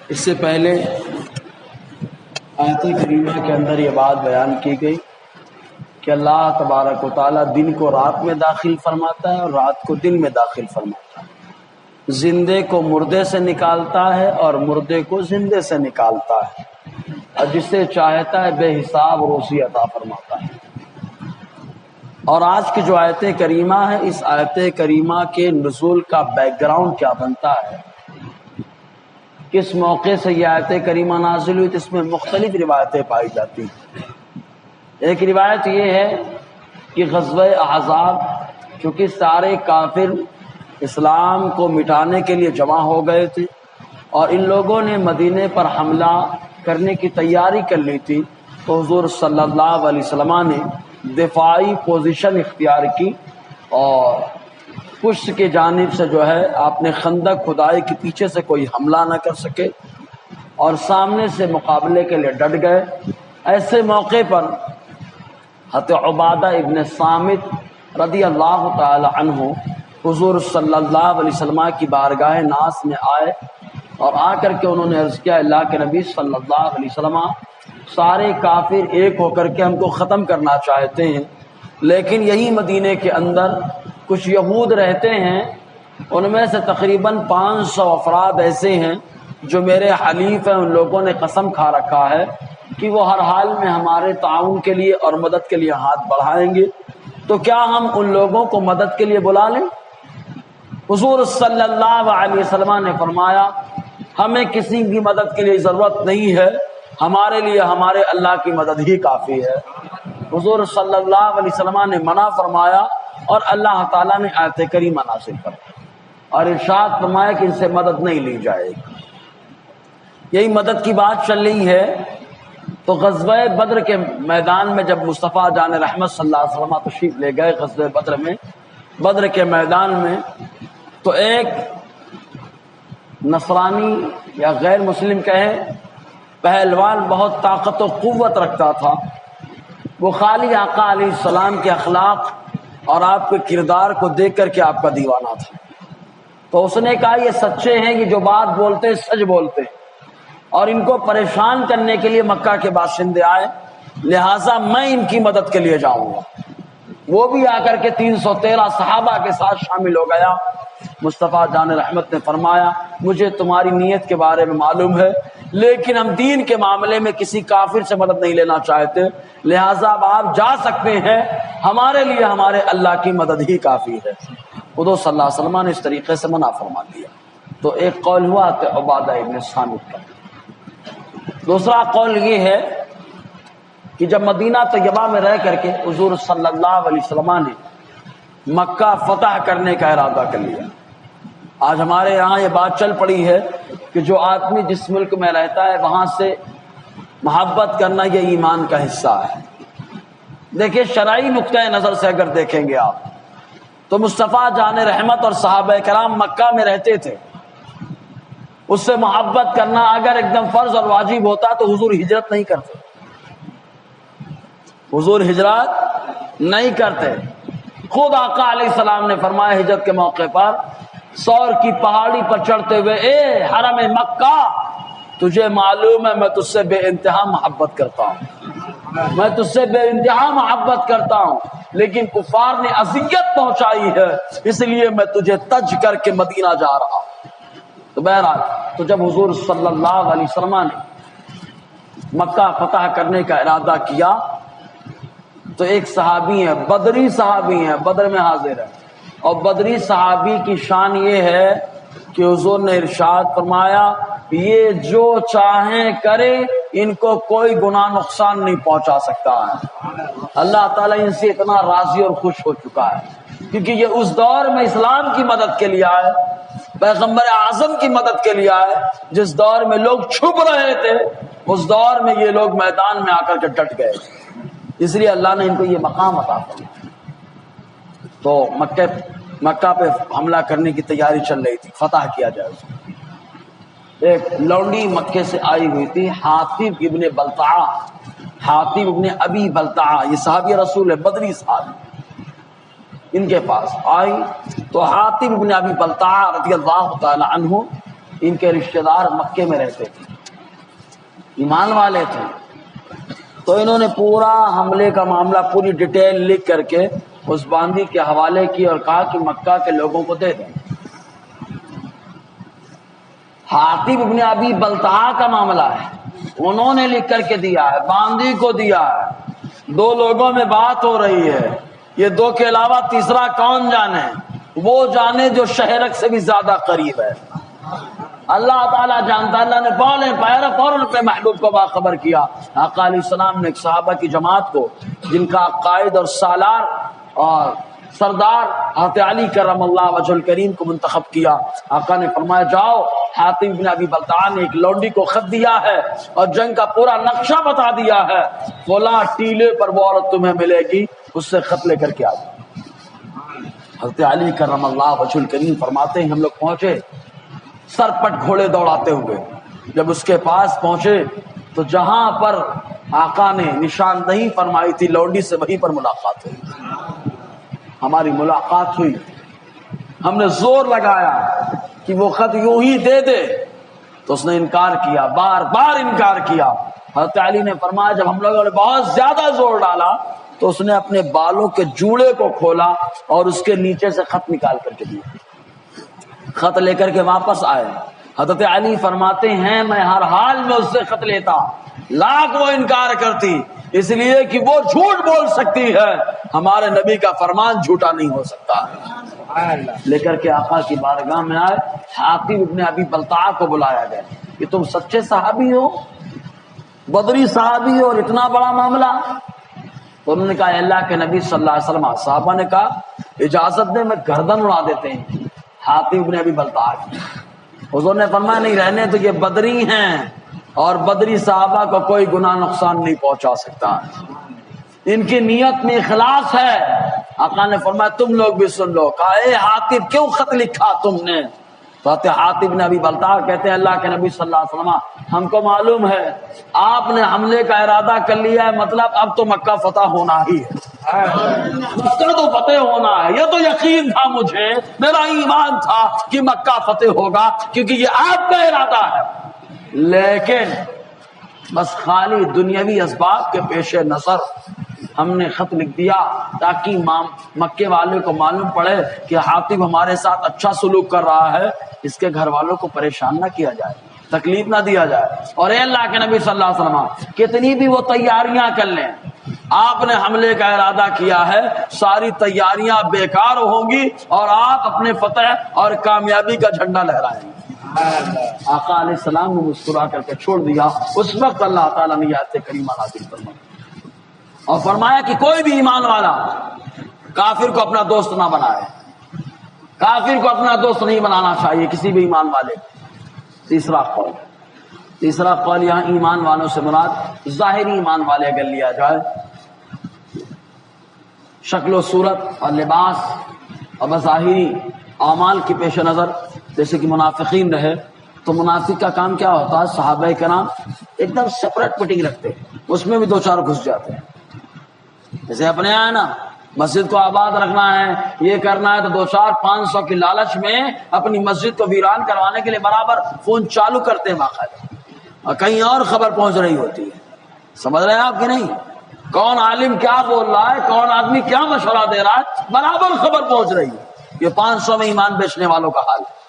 اس سے پہلے آیت کریمہ کے اندر یہ بات بیان کی گئی کہ اللہ تبارک و تعالیٰ دن کو رات میں داخل فرماتا ہے اور رات کو دن میں داخل فرماتا ہے، زندے کو مردے سے نکالتا ہے اور مردے کو زندے سے نکالتا ہے، اور جسے چاہتا ہے بے حساب روزی عطا فرماتا ہے۔ اور آج کی جو آیت کریمہ ہے، اس آیت کریمہ کے نزول کا بیک گراؤنڈ کیا بنتا ہے، کس موقع سے یہ آیت کریمہ نازل ہوئی، تو اس میں مختلف روایتیں پائی جاتی ہیں۔ ایک روایت یہ ہے کہ غزوہ احزاب، چونکہ سارے کافر اسلام کو مٹانے کے لیے جمع ہو گئے تھے اور ان لوگوں نے مدینے پر حملہ کرنے کی تیاری کر لی تھی، تو حضور صلی اللہ علیہ وسلم نے دفاعی پوزیشن اختیار کی اور پشت کی جانب سے جو ہے آپ نے خندق کھدائی کہ پیچھے سے کوئی حملہ نہ کر سکے، اور سامنے سے مقابلے کے لیے ڈٹ گئے۔ ایسے موقع پر حضرت عبادہ ابن صامت رضی اللہ تعالی عنہ حضور صلی اللہ علیہ وسلم کی بارگاہ ناز میں آئے اور آ کر کے انہوں نے عرض کیا، اللہ کے نبی صلی اللہ علیہ وسلم، سارے کافر ایک ہو کر کے ہم کو ختم کرنا چاہتے ہیں، لیکن یہی مدینے کے اندر کچھ یہود رہتے ہیں، ان میں سے تقریباً 500 افراد ایسے ہیں جو میرے حلیف ہیں، ان لوگوں نے قسم کھا رکھا ہے کہ وہ ہر حال میں ہمارے تعاون کے لیے اور مدد کے لیے ہاتھ بڑھائیں گے، تو کیا ہم ان لوگوں کو مدد کے لیے بلا لیں؟ حضور صلی اللہ علیہ وسلم نے فرمایا، ہمیں کسی کی مدد کے لیے ضرورت نہیں ہے، ہمارے لیے ہمارے اللہ کی مدد ہی کافی ہے۔ حضور صلی اللہ علیہ وسلم نے منع فرمایا اور اللہ تعالیٰ نے آیت کریمہ نازل فرمائی اور ارشاد فرمایا کہ ان سے مدد نہیں لی جائے گی۔ یہی مدد کی بات چل رہی ہے تو غزوہ بدر کے میدان میں جب مصطفیٰ جان رحمت صلی اللہ علیہ وسلم تشریف لے گئے غزوہ بدر میں، بدر کے میدان میں، تو ایک نصرانی یا غیر مسلم کہیں پہلوان بہت طاقت و قوت رکھتا تھا، وہ خالی آقا علیہ السلام کے اخلاق اور آپ کے کردار کو دیکھ کر کے آپ کا دیوانہ تھا، تو اس نے کہا یہ سچے ہیں، یہ جو بات بولتے ہیں سچ بولتے ہیں، اور ان کو پریشان کرنے کے لیے مکہ کے باشندے آئے، لہٰذا میں ان کی مدد کے لیے جاؤں گا۔ وہ بھی آ کر کے 313 صحابہ کے ساتھ شامل ہو گیا۔ مصطفیٰ جان رحمت نے فرمایا، مجھے تمہاری نیت کے بارے میں معلوم ہے، لیکن ہم دین کے معاملے میں کسی کافر سے مدد نہیں لینا چاہتے، لہٰذا اب آپ جا سکتے ہیں، ہمارے لیے ہمارے اللہ کی مدد ہی کافی ہے۔ حضور صلی اللہ علیہ وسلم نے اس طریقے سے منع فرما دیا۔ تو ایک قول ہوا کہ عبادہ ابن صامت کا۔ دوسرا قول یہ ہے کہ جب مدینہ طیبہ میں رہ کر کے حضور صلی اللہ علیہ وسلم نے مکہ فتح کرنے کا ارادہ کر لیا۔ آج ہمارے یہاں یہ بات چل پڑی ہے کہ جو آدمی جس ملک میں رہتا ہے وہاں سے محبت کرنا یہ ایمان کا حصہ ہے۔ دیکھیں شرعی نقطۂ نظر سے اگر دیکھیں گے آپ تو مصطفیٰ جان رحمت اور صحابہ کرام مکہ میں رہتے تھے، اس سے محبت کرنا اگر ایک دم فرض اور واجب ہوتا تو حضور ہجرت نہیں کرتے، حضور ہجرت نہیں کرتے۔ خود آقا علیہ السلام نے فرمایا ہجرت کے موقع پر سور کی پہاڑی پر چڑھتے ہوئے، اے حرم مکہ، تجھے معلوم ہے میں تجھ سے بے انتہا محبت کرتا ہوں، میں تجھ سے بے انتہا محبت کرتا ہوں، لیکن کفار نے اذیت پہنچائی ہے، اس لیے میں تجھے تج کر کے مدینہ جا رہا ہوں۔ تو بہرحال تو جب حضور صلی اللہ علیہ وسلم نے مکہ فتح کرنے کا ارادہ کیا تو ایک صحابی ہیں، بدری صحابی ہیں، بدر میں حاضر ہے، اور بدری صحابی کی شان یہ ہے کہ حضور نے ارشاد فرمایا یہ جو چاہیں کرے، ان کو کوئی گناہ نقصان نہیں پہنچا سکتا ہے۔ اللہ تعالیٰ ان سے اتنا راضی اور خوش ہو چکا ہے کیونکہ یہ اس دور میں اسلام کی مدد کے لیے آئے، پیغمبر اعظم کی مدد کے لیے آئے، جس دور میں لوگ چھپ رہے تھے اس دور میں یہ لوگ میدان میں آ کر کے ڈٹ گئے، اس لیے اللہ نے ان کو یہ مقام عطا فرمایا۔ تو مکہ پہ حملہ کرنے کی تیاری چل رہی تھی، فتح کیا جائے اس کو۔ ایک لونڈی مکے سے آئی ہوئی تھی، حاطب ابن بلتعہ، حاطب ابن ابی بلتعہ، یہ صحابی رسول ہے، بدری صحابی، ان کے پاس آئی تو حاطب ابن ابی بلتعہ رضی اللہ تعالی عنہ ان کے رشتہ دار مکے میں رہتے تھے، ایمان والے تھے، تو انہوں نے پورا حملے کا معاملہ پوری ڈیٹیل لکھ کر کے اس باندی کے حوالے کی اور کہا کہ مکہ کے لوگوں کو دے دیں۔ حاطب ابن ابی بلتعہ کا معاملہ ہے، انہوں نے لکھ کر کے دیا ہے، باندی کو دیا ہے، دو لوگوں میں بات ہو رہی ہے، یہ دو کے علاوہ تیسرا کون جانے؟ وہ جانے جو شہرک سے بھی زیادہ قریب ہے، اللہ تعالیٰ جانتا۔ اللہ نے فوراً اپنے محبوب کو باخبر کیا۔ آقا علیہ السلام نے ایک صحابہ کی جماعت کو، جن کا قائد اور سالار اور سردار حضرت علی کرم اللہ وجہ الکریم کو منتخب کیا۔ آقا نے فرمایا جاؤ، حاتم بن ابی بلتعہ نے ایک لونڈی کو خط دیا ہے اور جنگ کا پورا نقشہ بتا دیا ہے، فلاں ٹیلے پر وہ عورت تمہیں ملے گی، اس سے خط لے کر کے آ جاؤ۔ حضرت علی کرم اللہ وجہ الکریم فرماتے ہیں ہم لوگ پہنچے سرپٹ گھوڑے دوڑاتے ہوئے، جب اس کے پاس پہنچے تو جہاں پر آقا نے نشاندہی فرمائی تھی لونڈی سے، وہیں پر ملاقات ہوئی، ہماری ملاقات ہوئی۔ ہم نے زور لگایا کہ وہ خط یوں ہی دے دے، تو اس نے انکار کیا، بار بار انکار کیا۔ حضرت علی نے فرمایا جب ہم لوگوں نے بہت زیادہ زور ڈالا تو اس نے اپنے بالوں کے جوڑے کو کھولا اور اس کے نیچے سے خط نکال کر کے دیا۔ خط لے کر کے واپس آئے، حضرت علی فرماتے ہیں میں ہر حال میں اس سے خط لیتا، لاکھ وہ انکار کرتی، اس لیے کہ وہ جھوٹ بول سکتی ہے، ہمارے نبی کا فرمان جھوٹا نہیں ہو سکتا۔ لے کر کے آقا کی بارگاہ میں آئے، حاتب ابن ابی بلتعہ کو بلایا گیا کہ تم سچے صحابی ہو، بدری صحابی ہو، اور اتنا بڑا معاملہ؟ تو انہوں نے کہا اللہ کے نبی صلی اللہ علیہ وسلم، صحابہ نے کہا اجازت دے میں گردن اڑا دیتے ہیں حاتب ابن ابی بلتعہ کی۔ حضور نے فرمایا نہیں رہنے تو، یہ بدری ہیں اور بدری صحابہ کو کوئی گناہ نقصان نہیں پہنچا سکتا، ان کی نیت میں اخلاص ہے۔ آقا نے فرمایا تم لوگ بھی سن لو۔ کہا اے حاتب کیوں خط لکھا تم نے؟ تو حاتب بن ابی بلتعہ کہتے ہیں اللہ کے نبی صلی اللہ علیہ وسلم ہم کو معلوم ہے آپ نے حملے کا ارادہ کر لیا ہے، مطلب اب تو مکہ فتح ہونا ہی ہے، مکہ تو فتح ہونا ہے، یہ تو یقین تھا مجھے، میرا ایمان تھا کہ مکہ فتح ہوگا کیونکہ یہ آپ کا ارادہ ہے، لیکن بس خالی دنیاوی اسباب کے پیش نظر ہم نے خط لکھ دیا تاکہ مکے والے کو معلوم پڑے کہ حاتب ہمارے ساتھ اچھا سلوک کر رہا ہے، اس کے گھر والوں کو پریشان نہ کیا جائے، تکلیف نہ دیا جائے۔ اور اے اللہ کے نبی صلی اللہ علیہ وسلم کتنی بھی وہ تیاریاں کر لیں، آپ نے حملے کا ارادہ کیا ہے، ساری تیاریاں بیکار ہوں گی اور آپ اپنے فتح اور کامیابی کا جھنڈا لہرائیں گے۔ آقا علیہ السلام نے مسکرا کر کے چھوڑ دیا۔ اس وقت اللہ تعالیٰ نے آیت کریمہ نازل فرمائی اور فرمایا کہ کوئی بھی ایمان والا کافر کو اپنا دوست نہ بنائے، کافر کو اپنا دوست نہیں بنانا چاہیے کسی بھی ایمان والے۔ تیسرا قول یہاں ایمان والوں سے مراد ظاہری ایمان والے اگر لیا جائے، شکل و صورت اور لباس اور بظاہری اعمال کی پیش نظر، جیسے کہ منافقین رہے تو منافق کا کام کیا ہوتا ہے؟ صحابہ کرام ایک دم سپریٹ میٹنگ رکھتے ہیں، اس میں بھی دو چار گھس جاتے ہیں، جیسے اپنے یہاں نا مسجد کو آباد رکھنا ہے، یہ کرنا ہے، تو 200-500 کی لالچ میں اپنی مسجد کو ویران کروانے کے لیے برابر فون چالو کرتے ہیں باقاعدہ، اور کہیں اور خبر پہنچ رہی ہوتی ہے۔ سمجھ رہے ہیں آپ کہ نہیں؟ کون عالم کیا بول رہا ہے، کون آدمی کیا مشورہ دے رہا ہے، برابر خبر پہنچ رہی ہے۔ یہ 500 میں ایمان بیچنے والوں کا حال ہے۔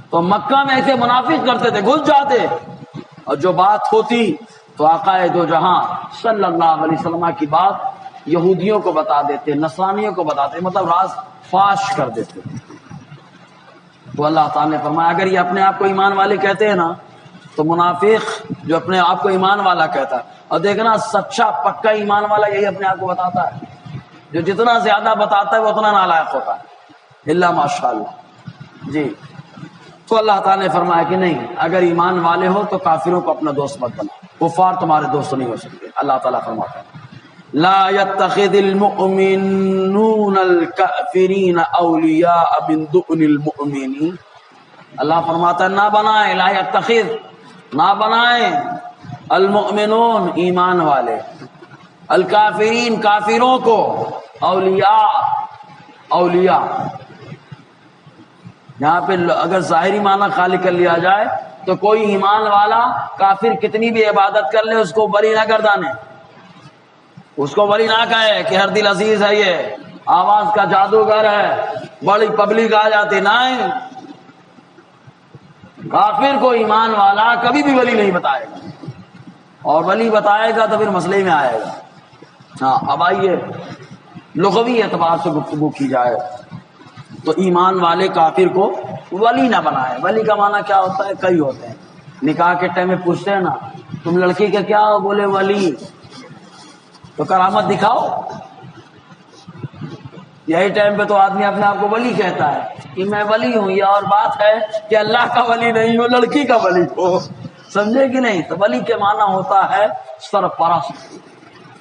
تو مکہ میں ایسے منافق کرتے تھے، گھس جاتے، اور جو بات ہوتی تو آقا دو جہاں صلی اللہ علیہ وسلم کی بات یہودیوں کو بتا دیتے، نصرانیوں کو بتاتے، مطلب راز فاش کر دیتے۔ تو اللہ تعالیٰ نے فرمایا اگر یہ اپنے آپ کو ایمان والے کہتے ہیں نا، تو منافق جو اپنے آپ کو ایمان والا کہتا ہے، اور دیکھنا سچا پکا ایمان والا یہی اپنے آپ کو بتاتا ہے، جو جتنا زیادہ بتاتا ہے وہ اتنا نالائق ہوتا ہے، اللہ ماشاءاللہ جی۔ تو اللہ تعالیٰ نے فرمایا کہ نہیں، اگر ایمان والے ہو تو کافروں کو اپنا دوست مت بنا، کفار تمہارے دوست نہیں ہو سکتے۔ اللہ تعالیٰ فرماتا ہے لا يتخذ المؤمنون الكافرین اولیاء من دون المؤمنین، اللہ فرماتا ہے نہ بنائے، لا يتخذ نہ بنائے، المؤمنون ایمان والے، الکافرین کافروں کو، اولیاء یہاں پہ اگر ظاہری معنی خالی کر لیا جائے تو کوئی ایمان والا کافر کتنی بھی عبادت کر لے اس کو ولی نہ گردانے، اس کو ولی نہ کہے کہ ہر دل عزیز ہے، یہ آواز کا جادوگر ہے، بڑی پبلک آ جاتی، نہیں، کافر کو ایمان والا کبھی بھی ولی نہیں بتائے گا، اور ولی بتائے گا تو پھر مسئلے میں آئے گا۔ ہاں اب آئیے لغوی اعتبار سے گفتگو کی جائے تو ایمان والے کافر کو ولی نہ بنائے۔ ولی کا معنی کیا ہوتا ہے؟ کئی ہوتے ہیں، نکاح کے ٹائم میں پوچھتے ہیں نا تم لڑکی کا کیا ہو؟ بولے ولی، تو کرامت دکھاؤ۔ یہی ٹائم پہ تو آدمی اپنے آپ کو ولی کہتا ہے کہ میں ولی ہوں، یہ اور بات ہے کہ اللہ کا ولی نہیں ہو، لڑکی کا ولی ہو، سمجھے کہ نہیں؟ تو ولی کے معنی ہوتا ہے سرپرست،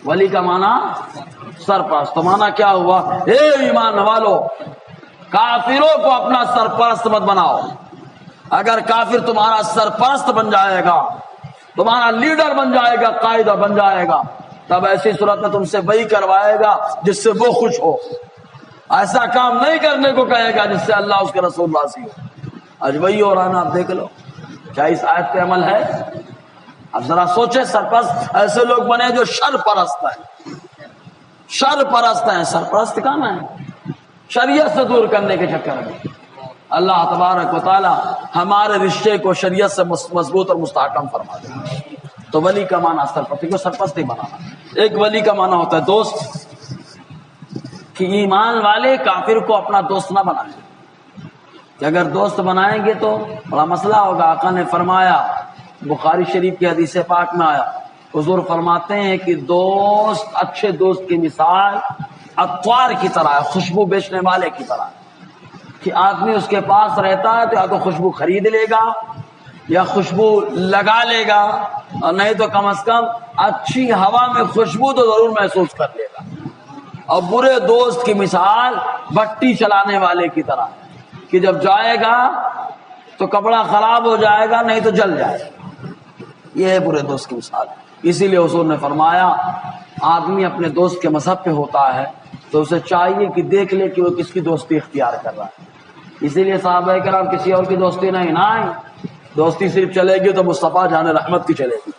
ولی کا معنی سرپرست۔ تو معنی کیا ہوا؟ اے ایمان والو، کافروں کو اپنا سرپرست مت بناؤ۔ اگر کافر تمہارا سرپرست بن جائے گا، تمہارا لیڈر بن جائے گا، قائدہ بن جائے گا، تب ایسی صورت میں تم سے وہی کروائے گا جس سے وہ خوش ہو، ایسا کام نہیں کرنے کو کہے گا جس سے اللہ اس کے رسول راضی ہو۔ آج وہی ہو رہا نا، آپ دیکھ لو، کیا اس آیت پہ عمل ہے؟ اب ذرا سوچے، سرپرست ایسے لوگ بنے جو شر پرست ہیں، شر پرست ہیں، سرپرست کام ہے شریعت سے دور کرنے کے چکر میں۔ اللہ تبارک و تعالی ہمارے رشتے کو شریعت سے مضبوط اور مستحکم فرما دے۔ تو ولی کا معنی سرپرست کو سرپرست نہیں بنانا۔ ایک ولی کا معنی ہوتا ہے دوست، کہ ایمان والے کافر کو اپنا دوست نہ بنائیں، کہ اگر دوست بنائیں گے تو بڑا مسئلہ ہوگا۔ آقا نے فرمایا، بخاری شریف کی حدیث پاک میں آیا، حضور فرماتے ہیں کہ دوست، اچھے دوست کی مثال عطار کی طرح ہے، خوشبو بیچنے والے کی طرح ہے، کہ آدمی اس کے پاس رہتا ہے تو یا تو خوشبو خرید لے گا یا خوشبو لگا لے گا، اور نہیں تو کم از کم اچھی ہوا میں خوشبو تو ضرور محسوس کر لے گا۔ اور برے دوست کی مثال بٹی چلانے والے کی طرح ہے، کہ جب جائے گا تو کپڑا خراب ہو جائے گا، نہیں تو جل جائے گا۔ یہ ہے برے دوست کی مثال۔ اسی لیے حضور نے فرمایا، آدمی اپنے دوست کے مذہب پہ ہوتا ہے تو اسے چاہیے کہ دیکھ لے کہ وہ کس کی دوستی اختیار کر رہا ہے۔ اسی لیے صحابہ کرام کسی اور کی دوستی نہیں، دوستی صرف چلے گی تو مصطفیٰ جان رحمت کی چلے گی،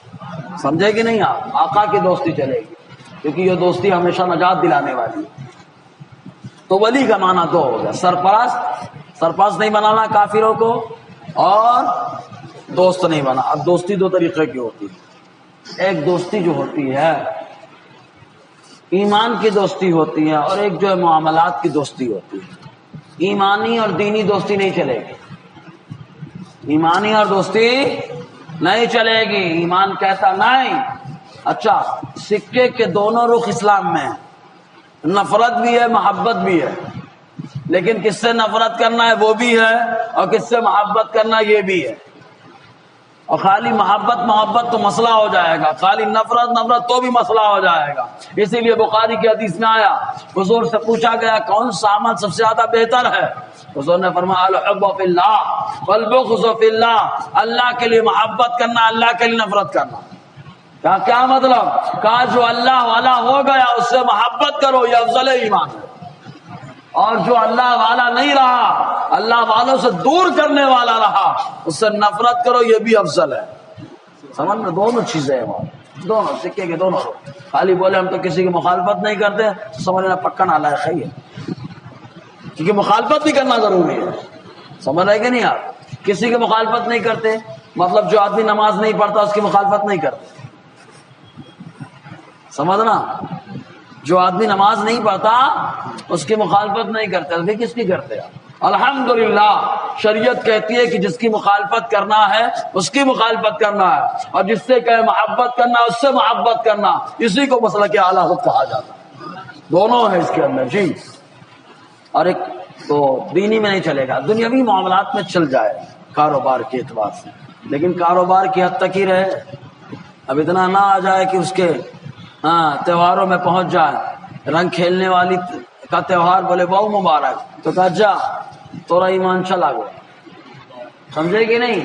سمجھے کہ نہیں؟ آپ آقا کی دوستی چلے گی، کیونکہ یہ دوستی ہمیشہ نجات دلانے والی ہے۔ تو ولی کا معنی دو ہو گیا، سرپرست نہیں بنانا کافروں کو، اور دوست نہیں بنا۔ اب دوستی دو طریقے کی ہوتی ہے۔ ایک دوستی جو ہوتی ہے ایمان کی دوستی ہوتی ہے، اور ایک جو ہے معاملات کی دوستی ہوتی ہے۔ ایمانی اور دینی دوستی نہیں چلے گی، ایمانی اور دوستی نہیں چلے گی۔ ایمان کہتا نہیں، اچھا سکے کے دونوں رخ اسلام میں ہیں، نفرت بھی ہے، محبت بھی ہے، لیکن کس سے نفرت کرنا ہے وہ بھی ہے، اور کس سے محبت کرنا یہ بھی ہے۔ اور خالی محبت تو مسئلہ ہو جائے گا، خالی نفرت تو بھی مسئلہ ہو جائے گا۔ اسی لیے بخاری کی حدیث میں آیا، حضور سے پوچھا گیا کون سا عمل سب سے زیادہ بہتر ہے؟ حضور نے فرمایا الحب فی اللہ والبغض فی اللہ، اللہ کے لیے محبت کرنا، اللہ کے لیے نفرت کرنا۔ کیا مطلب؟ کہا جو اللہ والا ہو گیا اس سے محبت کرو، یہ افضل ایمان ہے، اور جو اللہ والا نہیں رہا، اللہ والوں سے دور کرنے والا رہا، اس سے نفرت کرو، یہ بھی افضل ہے۔ سمجھ میں دونوں چیزیں ہیں، دونوں سکے کے دونوں لوگ۔ خالی بولے ہم تو کسی کی مخالفت نہیں کرتے، سمجھنا پکا نالائق ہے یہ، کیونکہ مخالفت بھی کرنا ضروری ہے۔ سمجھ رہے کہ نہیں آپ؟ کسی کی مخالفت نہیں کرتے مطلب جو آدمی نماز نہیں پڑھتا اس کی مخالفت نہیں کرتے، سمجھنا؟ جو آدمی نماز نہیں پڑھتا اس کی مخالفت نہیں کرتے، ابھی کس کی کرتے آپ؟ الحمدللہ شریعت کہتی ہے کہ جس کی مخالفت کرنا ہے اس کی مخالفت کرنا ہے، اور جس سے کہے محبت کرنا اس سے محبت کرنا، اسی کو مسلک اعلیٰ حدیث کہا جاتا ہے۔ دونوں ہے اس کے اندر جی۔ اور ایک تو دینی میں نہیں چلے گا، دنیاوی معاملات میں چل جائے کاروبار کے اعتبار سے، لیکن کاروبار کی حد تک ہی رہے، اب اتنا نہ آ جائے کہ اس کے تہواروں میں پہنچ جائے، رنگ کھیلنے والی کا تہوار بولے بہو مبارک، تو کہا جا تورا ایمان چلا گیا، سمجھے کہ نہیں؟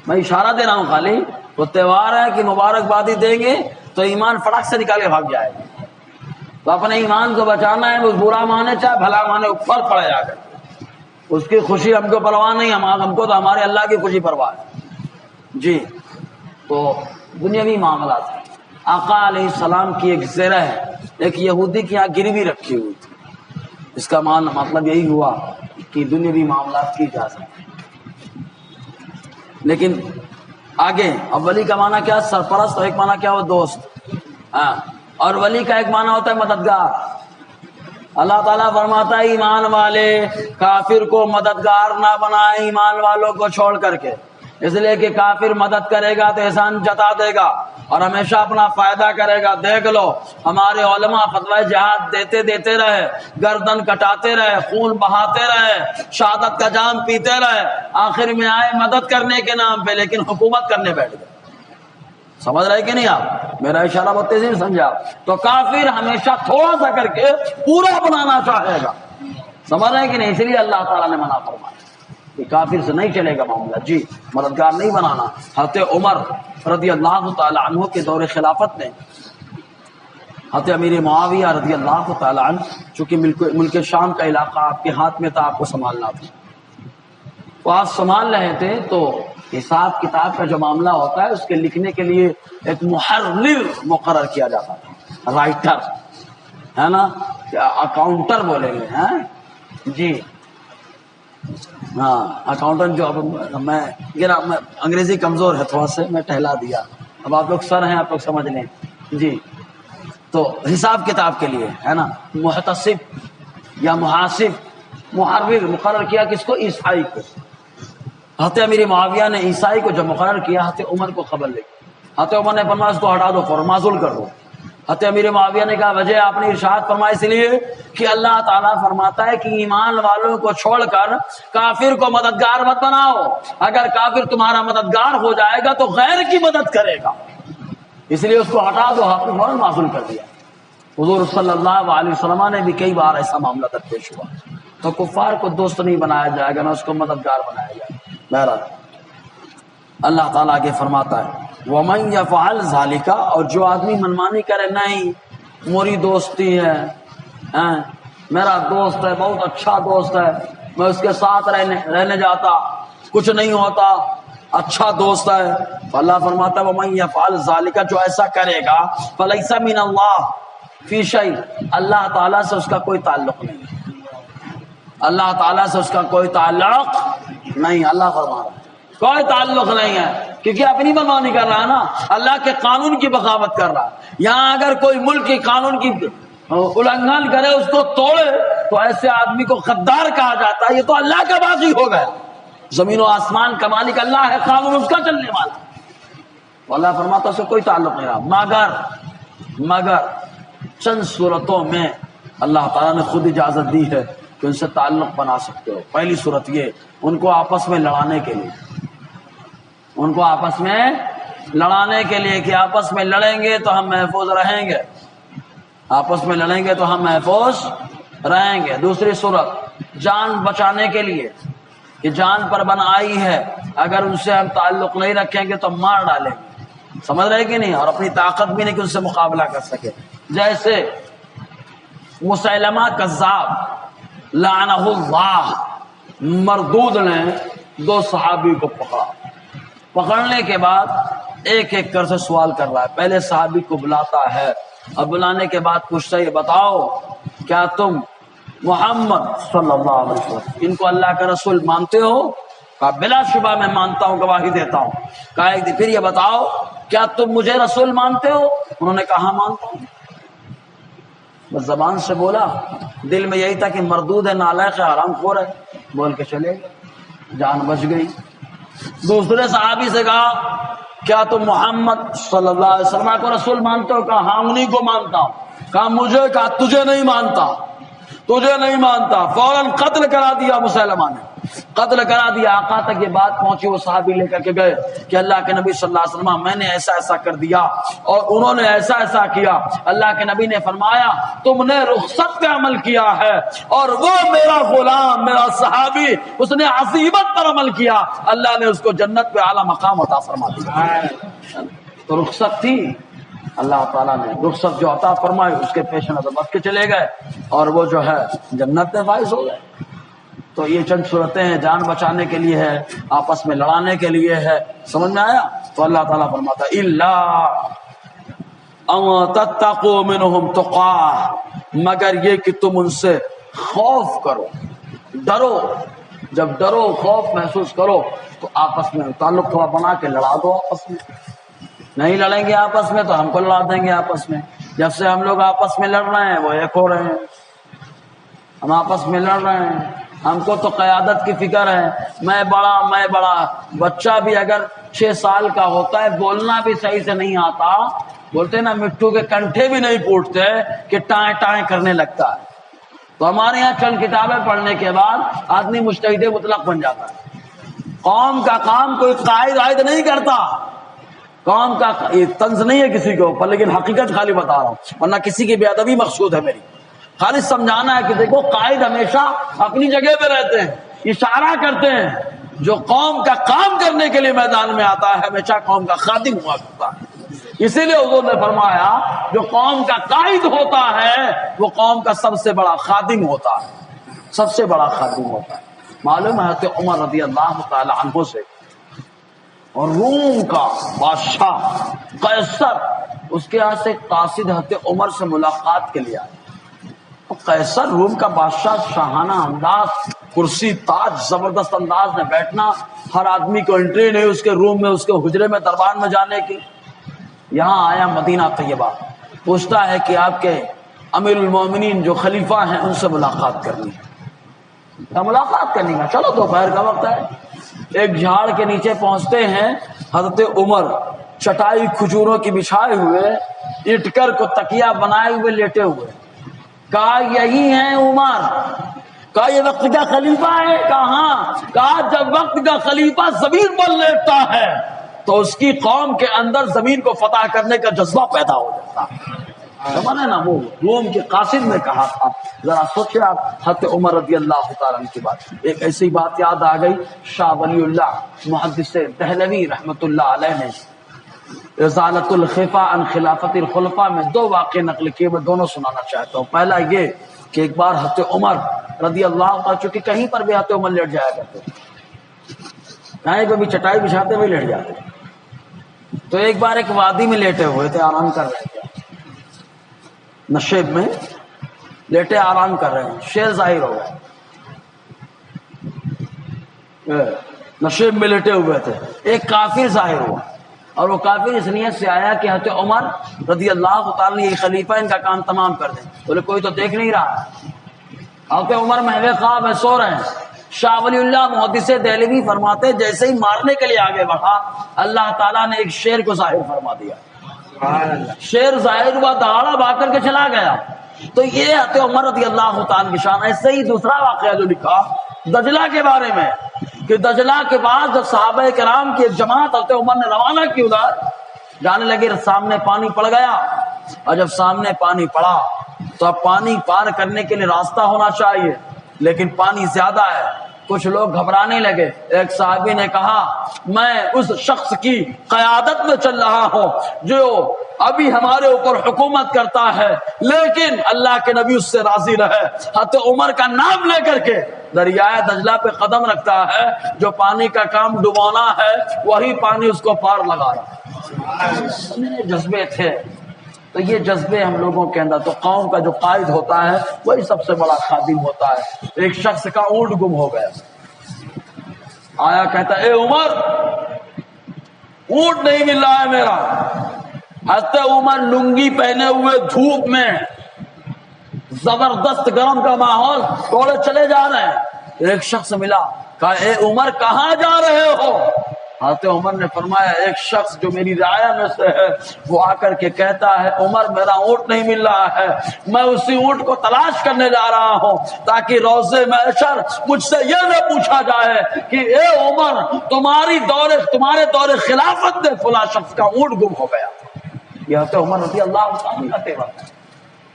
میں اشارہ دے رہا ہوں، خالی وہ تہوار ہے کہ مبارکبادی دیں گے تو ایمان فٹاک سے نکال کے بھاگ جائے گا۔ تو اپنے ایمان کو بچانا ہے، وہ برا مانے چاہے بھلا مانے، اوپر پڑے جا کر، اس کی خوشی ہم کو پرواہ نہیں، ہم کو تو ہمارے اللہ کی خوشی پرواہ ہے جی۔ تو دنیاوی معاملات ہیں۔ آقا علیہ السلام کی ایک زرہ ہے، ایک یہودی کی یہاں گروی رکھی ہوئی تھی، اس کا مطلب یہی ہوا کہ دنیاوی معاملات کی اجازت ہے۔ لیکن آگے اب ولی کا معنی کیا؟ سرپرست، اور ایک معنی کیا ہو؟ دوست، ہاں، اور ولی کا ایک معنی ہوتا ہے مددگار۔ اللہ تعالیٰ فرماتا ہے ایمان والے کافر کو مددگار نہ بنائیں ایمان والوں کو چھوڑ کر کے، اس لیے کہ کافر مدد کرے گا تو احسان جتا دے گا اور ہمیشہ اپنا فائدہ کرے گا۔ دیکھ لو ہمارے علماء فتوی جہاد دیتے رہے، گردن کٹاتے رہے، خون بہاتے رہے، شہادت کا جام پیتے رہے، آخر میں آئے مدد کرنے کے نام پہ، لیکن حکومت کرنے بیٹھ گئے۔ سمجھ رہے کہ نہیں آپ؟ میرا اشارہ بہت تیزی سے سمجھا۔ تو کافر ہمیشہ تھوڑا سا کر کے پورا بنانا چاہے گا، سمجھ رہے کہ نہیں؟ اس لیے اللہ تعالیٰ نے منع فرمایا کہ کافر سے نہیں چلے گا معاملہ جی، مددگار نہیں بنانا۔ حضرت عمر رضی اللہ تعالی عنہ کے دور خلافت میں حضرت امیر معاویہ رضی اللہ تعالی عنہ، چونکہ ملک شام کا علاقہ آپ کے ہاتھ میں تھا، آپ کو سنبھالنا تھا، وہ آپ سنبھال رہے تھے، تو حساب کتاب کا جو معاملہ ہوتا ہے اس کے لکھنے کے لیے ایک محرر مقرر کیا جاتا تھا، رائٹر ہے نا، اکاؤنٹر بولیں گے ہیں جی، ہاں اکاؤنٹنٹ جو۔ اب میں انگریزی کمزور ہے تھوڑا سے، میں ٹہلا دیا، اب آپ لوگ سر ہیں، آپ لوگ سمجھ لیں جی۔ تو حساب کتاب کے لیے ہے نا، محتسب یا محاسب، محرر مقرر کیا کس کو؟ عیسائی کو۔ حضرت امیر معاویہ نے عیسائی کو جب مقرر کیا، حضرت عمر کو خبر لگی، حضرت عمر نے فرمایا اس کو ہٹا دو، فوراً معزول کر دو۔ حضرت امیر معاویہ نے کہا وجہ آپ نے ارشاد فرمایا اس لیے کہ اللہ تعالیٰ فرماتا ہے کہ ایمان والوں کو چھوڑ کر کافر کو مددگار مت بناؤ، اگر کافر تمہارا مددگار ہو جائے گا تو غیر کی مدد کرے گا، اس لیے اس کو ہٹا دو، آپ نے فوراً معزول کر دیا۔ حضور صلی اللہ علیہ وسلم نے بھی کئی بار ایسا معاملہ درپیش ہوا، تو کفار کو دوست نہیں بنایا جائے گا، نہ اس کو مددگار بنایا جائے گا۔ بہرحال اللہ تعالیٰ آگے فرماتا ہے وَمَن يَفْعَلْ ذَلِكَ، اور جو آدمی منمانی کرے، نہیں موری دوستی ہے، میرا دوست ہے، بہت اچھا دوست ہے، میں اس کے ساتھ رہنے جاتا، کچھ نہیں ہوتا، اچھا دوست ہے، اللہ فرماتا ہے وَمَن يَفْعَلْ ذَلِكَ، جو ایسا کرے گا فَلَيْسَ مِنَ اللَّهِ فِي شَيْءٍ، اللہ تعالیٰ سے اس کا کوئی تعلق نہیں، اللہ تعالیٰ سے اس کا کوئی تعلق نہیں، اللہ فرما رہا ہے کوئی تعلق نہیں ہے، کیونکہ اپنی منمانی کر رہا ہے نا، اللہ کے قانون کی بغاوت کر رہا ہے۔ یہاں اگر کوئی ملک کی قانون کی النگھن کرے، اس کو توڑے، تو ایسے آدمی کو غدار کہا جاتا ہے، یہ تو اللہ کا باغی ہو گیا۔ زمین و آسمان کا مالک اللہ ہے، قانون اس کا چلنے والا، اللہ فرماتا ہے اس سے کوئی تعلق نہیں رہا، مگر چند صورتوں میں اللہ تعالیٰ نے خود اجازت دی ہے کہ ان سے تعلق بنا سکتے ہو۔ پہلی صورت یہ، ان کو آپس میں لڑانے کے لیے، ان کو آپس میں لڑانے کے لیے کہ آپس میں لڑیں گے تو ہم محفوظ رہیں گے، آپس میں لڑیں گے تو ہم محفوظ رہیں گے۔ دوسری صورت، جان بچانے کے لیے کہ جان پر بن آئی ہے، اگر ان سے ہم تعلق نہیں رکھیں گے تو مار ڈالیں گے، سمجھ رہے کہ نہیں، اور اپنی طاقت بھی نہیں کہ ان سے مقابلہ کر سکے۔ جیسے مسیلمہ کذاب لعنہ اللہ، مردود نے دو صحابی کو پکڑنے کے بعد ایک ایک کر سے سوال کر رہا ہے، پہلے صحابی کو بلاتا ہے، اب بلانے کے بعد پوچھتا ہے بتاؤ کیا تم محمد صلی اللہ علیہ وسلم ان کو اللہ کا رسول مانتے ہو؟ کہا بلا شبہ میں مانتا ہوں، گواہی دیتا ہوں۔ کہا ایک پھر یہ بتاؤ کیا تم مجھے رسول مانتے ہو؟ انہوں نے کہا مانتا ہوں، بس زبان سے بولا، دل میں یہی تھا کہ مردود ہے، نالائق ہے، حرام خور ہے، بول کے چلے گئے، جان بچ گئی۔ دوسرے صحابی سے کہا کیا تم محمد صلی اللہ علیہ وسلم کو رسول مانتے ہو؟ کہا ہاں انہیں کو مانتا ہوں۔ کہا مجھے؟ کہا تجھے نہیں مانتا، تجھے نہیں مانتا۔ فوراً قتل کرا دیا، مسلمہ نے قتل کرا دیا۔ آقا تک یہ بات پہنچی، وہ صحابی لے کر کے گئے کہ اللہ کے نبی صلی اللہ علیہ وسلم میں نے ایسا ایسا کر دیا اور انہوں نے ایسا ایسا کیا۔ اللہ کے نبی نے فرمایا تم نے رخصت کا عمل کیا ہے اور وہ میرا غلام، میرا صحابی، اس نے عزیمت پر عمل کیا، اللہ نے اس کو جنت پہ اعلیٰ مقام عطا فرما دیا۔ تو رخصت تھی، اللہ تعالیٰ نے رخصت جو عطا فرمائی اس کے پیش نظر بچ کے چلے گئے اور وہ جو ہے جنت میں فائز ہو گئے۔ تو یہ چند صورتیں ہیں، جان بچانے کے لیے ہے، آپس میں لڑانے کے لیے ہے، سمجھ میں آیا؟ تو اللہ تعالیٰ فرماتا ہے الا ان تتقوا منهم تقاۃ، مگر یہ کہ تم ان سے خوف کرو، ڈرو۔ جب ڈرو، خوف محسوس کرو تو آپس میں تعلق تھوڑا بنا کے لڑا دو آپس میں۔ نہیں لڑیں گے آپس میں تو ہم کو لڑا دیں گے آپس میں۔ جب سے ہم لوگ آپس میں لڑ رہے ہیں وہ ایک ہو رہے ہیں، ہم آپس میں لڑ رہے ہیں۔ ہم کو تو قیادت کی فکر ہے، میں بڑا۔ بچہ بھی اگر 6 سال کا ہوتا ہے، بولنا بھی صحیح سے نہیں آتا، بولتے نا مٹھو کے کنٹھے بھی نہیں پھوٹتے کہ ٹائیں ٹائیں کرنے لگتا ہے۔ تو ہمارے یہاں چند کتابیں پڑھنے کے بعد آدمی مجتہد مطلق بن جاتا ہے۔ قوم کا کام کوئی قائد عائد نہیں کرتا، قوم کا یہ طنز نہیں ہے کسی کے اوپر، لیکن حقیقت خالی بتا رہا ہوں، ورنہ کسی کی بے ادبی مقصود ہے میری۔ خالی سمجھانا ہے کہ دیکھو قائد ہمیشہ اپنی جگہ پہ رہتے ہیں، اشارہ کرتے ہیں۔ جو قوم کا کام کرنے کے لیے میدان میں آتا ہے ہمیشہ قوم کا خادم ہوا کرتا ہے۔ اسی لیے حضور نے فرمایا جو قوم کا قائد ہوتا ہے وہ قوم کا سب سے بڑا خادم ہوتا ہے، سب سے بڑا خادم ہوتا ہے۔ معلوم ہے حضرت عمر رضی اللہ تعالی عنہ سے، اور روم کا بادشاہ قیصر اس کے یہاں سے قاصد حضرت عمر سے ملاقات کے لیے آئے۔ قیصر روم کا بادشاہ، شاہانہ انداز، کرسی تاج، زبردست انداز میں بیٹھنا، ہر آدمی کو انٹری نہیں اس کے روم میں، اس کے حجرے میں، دربار میں جانے کی۔ یہاں آیا مدینہ طیبہ، پوچھتا ہے کہ آپ کے امیر المومنین جو خلیفہ ہیں ان سے ملاقات کرنی ہے۔ ملاقات کرنی ہے، چلو دوپہر کا وقت ہے۔ ایک جھاڑ کے نیچے پہنچتے ہیں، حضرت عمر چٹائی کھجوروں کی بچھائے ہوئے، اٹکر کو تکیہ بنائے ہوئے لیٹے ہوئے۔ کہا یہی ہیں عمر؟ کہا یہ وقت کا خلیفہ ہے؟ کہاں؟ کہا جب وقت کا خلیفہ زمین پر لیٹتا ہے تو اس کی قوم کے اندر زمین کو فتح کرنے کا جذبہ پیدا ہو جاتا ہے۔ سمجھے نا، وہ روم کے قاصد نے کہا تھا۔ ذرا سوچے آپ حضرت عمر رضی اللہ تعالیٰ عنہ کی بات۔ ایک ایسی بات یاد آ گئی، شاہ ولی اللہ محدث دہلوی رحمۃ اللہ علیہ نے ازالۃ الخفا عن خلافت الخلفاء میں 2 واقعے نقل کیے، میں دونوں سنانا چاہتا ہوں۔ پہلا یہ کہ ایک بار حضرت عمر رضی اللہ عنہ، چونکہ کہیں پر بھی حضرت عمر لیٹ جایا کرتے، کہیں پہ بھی چٹائی بچھاتے ہوئے لیٹ جاتے، تو ایک بار ایک وادی میں لیٹے ہوئے تھے، آرام کر رہے تھے، نشیب میں لیٹے آرام کر رہے ہیں، شیر ظاہر ہو گئے، نشیب میں لیٹے ہوئے تھے، ایک کافر ظاہر ہوا، اور وہ کافر اس نیت سے آیا کہ حضرت عمر رضی اللہ تعالیٰ یہ خلیفہ ان کا کام تمام کر دیں۔ بولے کوئی تو دیکھ نہیں رہا، حضرت عمر محو خواب میں سو رہے ہیں۔ شاہ ولی اللہ محدث دہلوی فرماتے جیسے ہی مارنے کے لیے آگے بڑھا، اللہ تعالیٰ نے ایک شیر کو ظاہر فرما دیا، شیر ظاہر ہوا، دہاڑا بھاگ کر کے چلا گیا۔ تو یہ حضرت عمر رضی اللہ تعالیٰ کی شان ہے۔ ایسے ہی دوسرا واقعہ جو لکھا دجلہ کے بارے میں، کہ دجلہ کے بعد جب صحابہ کرام کی ایک جماعت حضرت عمر نے روانہ کی، ادھر جانے لگے، سامنے پانی پڑ گیا، اور جب سامنے پانی پڑا تو اب پانی پار کرنے کے لیے راستہ ہونا چاہیے، لیکن پانی زیادہ ہے، کچھ لوگ گھبرانے لگے۔ ایک صحابی نے کہا میں اس شخص کی قیادت میں چل رہا ہوں جو ابھی ہمارے اوپر حکومت کرتا ہے، لیکن اللہ کے نبی اس سے راضی رہے۔ حضرت عمر کا نام لے کر کے دریائے دجلہ پہ قدم رکھتا ہے، جو پانی کا کام ڈبونا ہے وہی پانی اس کو پار لگا رہا ہے۔ جذبے تھے، تو یہ جذبے ہم لوگوں کے اندر، تو قوم کا جو قائد ہوتا ہے وہی سب سے بڑا خادم ہوتا ہے۔ ایک شخص کا اونٹ گم ہو گیا، آیا کہتا اے عمر اونٹ نہیں مل رہا ہے میرا۔ حضرت عمر لنگی پہنے ہوئے دھوپ میں، زبردست گرم کا ماحول، توڑے چلے جا رہے ہیں۔ ایک شخص ملا، کہا اے عمر کہاں جا رہے ہو؟ حضرت عمر نے فرمایا ایک شخص جو میری رعایا میں سے ہے وہ آ کر کے کہتا ہے عمر میرا اونٹ نہیں مل رہا ہے، میں اسی اونٹ کو تلاش کرنے جا رہا ہوں تاکہ روزے محشر مجھ سے یہ نہ پوچھا جائے کہ اے عمر تمہارے دور خلافت میں فلاں شخص کا اونٹ گم ہو گیا۔ یہ حضرت عمر رضی اللہ عنہ کا تیور ہے۔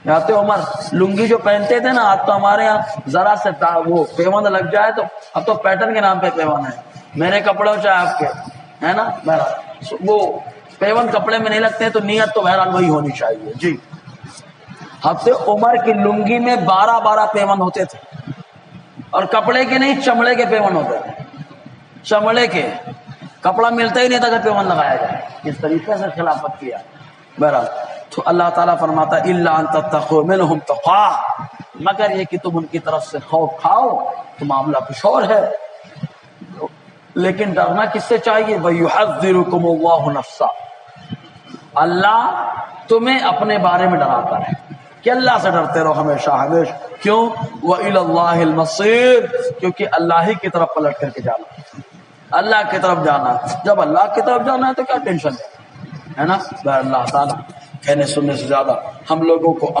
حضرت عمر لنگی جو پہنتے تھے نا، اب تو ہمارے یہاں ذرا سے وہ پیوند لگ جائے تو اب تو پیٹرن کے نام پہ پیوند ہے، میرے کپڑے ہو چاہے آپ کے، ہے نا، بہرحال وہ پیوند کپڑے میں نہیں لگتے تو نیت تو بہرحال وہی ہونی چاہیے۔ جی حضرت عمر کی لنگی میں 12 پیوند ہوتے تھے، اور کپڑے کے نہیں چمڑے کے پیون ہوتے ہیں، چمڑے کے، کپڑا ملتا ہی نہیں تھا کہ پیون لگایا جائے، اس طریقے سے خلافت کیا۔ بہرحال تو اللہ تعالیٰ فرماتا ہے الا ان تتقوا منهم تقا، مگر یہ کہ تم ان کی طرف سے خوف کھاؤ تو معاملہ کچھ اور ہے۔ لیکن ڈرنا کس سے چاہیے؟ وَيُحَذِّرُكُمُ اللَّهُ نَفْسًا، اللہ تمہیں اپنے بارے میں ڈراتا ہے کہ اللہ سے ڈرتے رہو ہمیشہ ہمیشہ۔ کیوں؟ وَإِلَى اللَّهِ الْمَصِيرُ، کیونکہ اللہ ہی کی طرف پلٹ کر کے جانا، اللہ کی طرف جانا۔ جب اللہ کی طرف جانا ہے تو کیا ٹینشن ہے نا؟ اللہ تعالیٰ کہنے سننے سے زیادہ ہم لوگوں کو